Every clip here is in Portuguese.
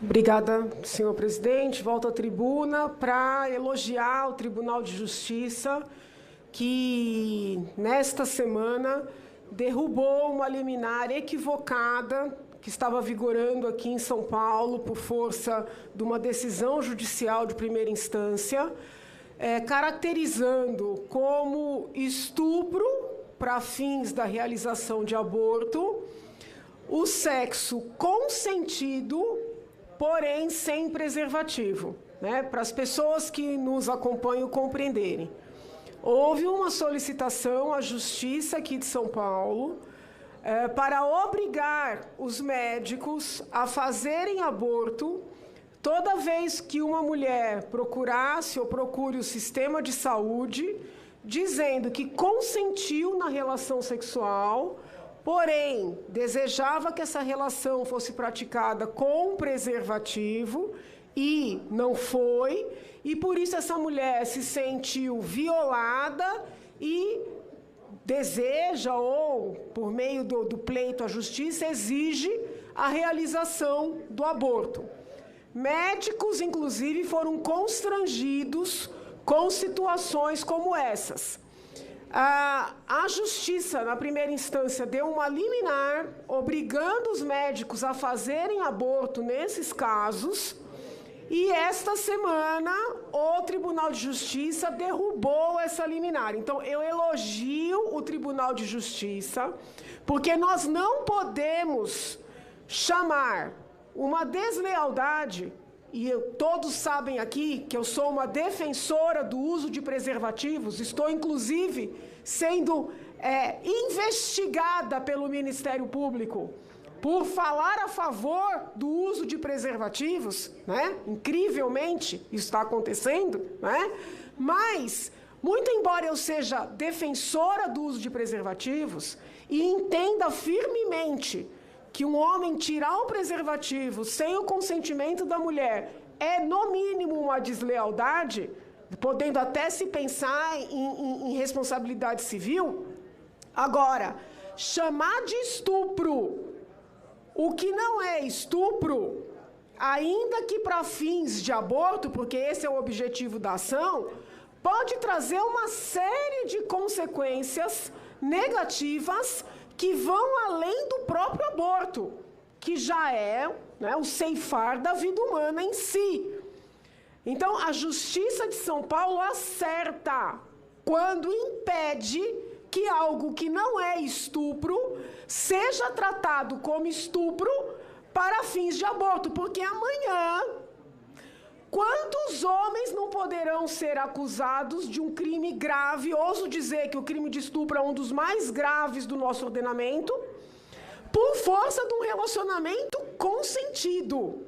Obrigada, senhor presidente. Volto à tribuna para elogiar o Tribunal de Justiça, que, nesta semana, derrubou uma liminar equivocada que estava vigorando aqui em São Paulo por força de uma decisão judicial de primeira instância, caracterizando como estupro para fins da realização de aborto o sexo consentido, porém sem preservativo, né? Para as pessoas que nos acompanham compreenderem. Houve uma solicitação à Justiça aqui de São Paulo para obrigar os médicos a fazerem aborto toda vez que uma mulher procurasse ou procure o sistema de saúde, dizendo que consentiu na relação sexual, porém, desejava que essa relação fosse praticada com preservativo e não foi, e por isso essa mulher se sentiu violada e deseja, ou por meio do pleito à justiça, exige a realização do aborto. Médicos, inclusive, foram constrangidos com situações como essas. A Justiça, na primeira instância, deu uma liminar obrigando os médicos a fazerem aborto nesses casos, e esta semana o Tribunal de Justiça derrubou essa liminar. Então, eu elogio o Tribunal de Justiça, porque nós não podemos chamar uma deslealdade, e todos sabem aqui que eu sou uma defensora do uso de preservativos, estou, inclusive, sendo investigada pelo Ministério Público por falar a favor do uso de preservativos, né? Incrivelmente, isso está acontecendo, né? Mas, muito embora eu seja defensora do uso de preservativos e entenda firmemente que um homem tirar um preservativo sem o consentimento da mulher é, no mínimo, uma deslealdade, podendo até se pensar em responsabilidade civil. Agora, chamar de estupro o que não é estupro, ainda que para fins de aborto, porque esse é o objetivo da ação, pode trazer uma série de consequências negativas que vão além do próprio aborto, que já é, né, o ceifar da vida humana em si. Então, a Justiça de São Paulo acerta quando impede que algo que não é estupro seja tratado como estupro para fins de aborto, porque amanhã, quantos homens não poderão ser acusados de um crime grave? Ouso dizer que o crime de estupro é um dos mais graves do nosso ordenamento, por força de um relacionamento consentido.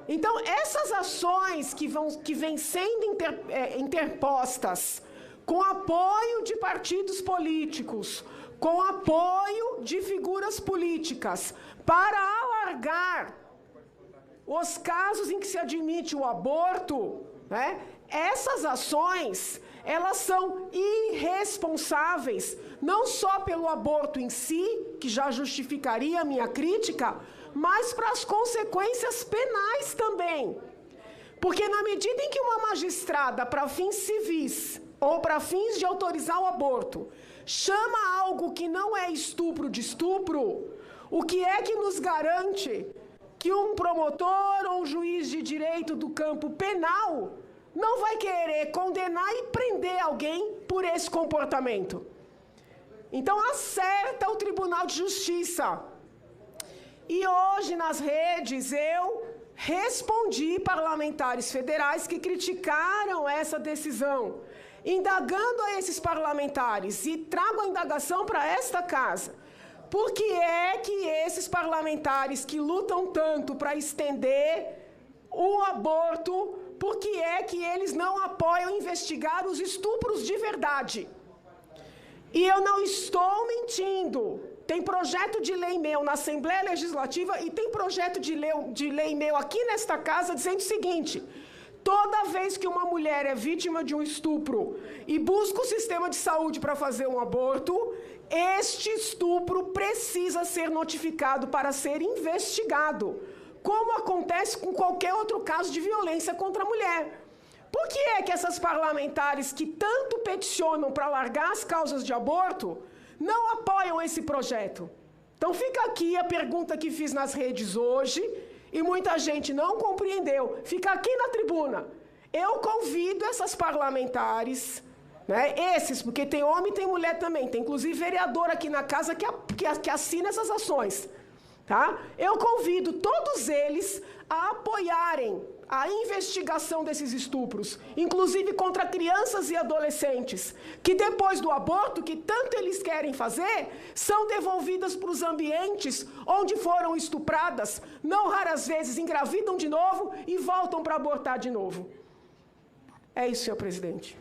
Então, essas ações que vêm sendo interpostas com apoio de partidos políticos, com apoio de figuras políticas, para alargar os casos em que se admite o aborto, né? Essas ações, elas são irresponsáveis, não só pelo aborto em si, que já justificaria a minha crítica, mas para as consequências penais também. Porque na medida em que uma magistrada, para fins civis ou para fins de autorizar o aborto, chama algo que não é estupro de estupro, o que é que nos garante que um promotor ou um juiz de direito do campo penal não vai querer condenar e prender alguém por esse comportamento? Então, acerta o Tribunal de Justiça. E hoje, nas redes, eu respondi parlamentares federais que criticaram essa decisão, indagando a esses parlamentares, e trago a indagação para esta casa. Por que é que esses parlamentares que lutam tanto para estender o aborto, por que é que eles não apoiam investigar os estupros de verdade? E eu não estou mentindo. Tem projeto de lei meu na Assembleia Legislativa e tem projeto de lei meu aqui nesta casa dizendo o seguinte: toda vez que uma mulher é vítima de um estupro e busca o sistema de saúde para fazer um aborto, este estupro precisa ser notificado para ser investigado. como acontece com qualquer outro caso de violência contra a mulher. Por que é que essas parlamentares que tanto peticionam para largar as causas de aborto não apoiam esse projeto? Então fica aqui a pergunta que fiz nas redes hoje e muita gente não compreendeu. Fica aqui na tribuna. Eu convido essas parlamentares, né, esses, porque tem homem e tem mulher também, tem inclusive vereador aqui na casa que assina essas ações. Tá? Eu convido todos eles a apoiarem a investigação desses estupros, inclusive contra crianças e adolescentes, que depois do aborto, que tanto eles querem fazer, são devolvidas para os ambientes onde foram estupradas, não raras vezes engravidam de novo e voltam para abortar de novo. É isso, senhor presidente.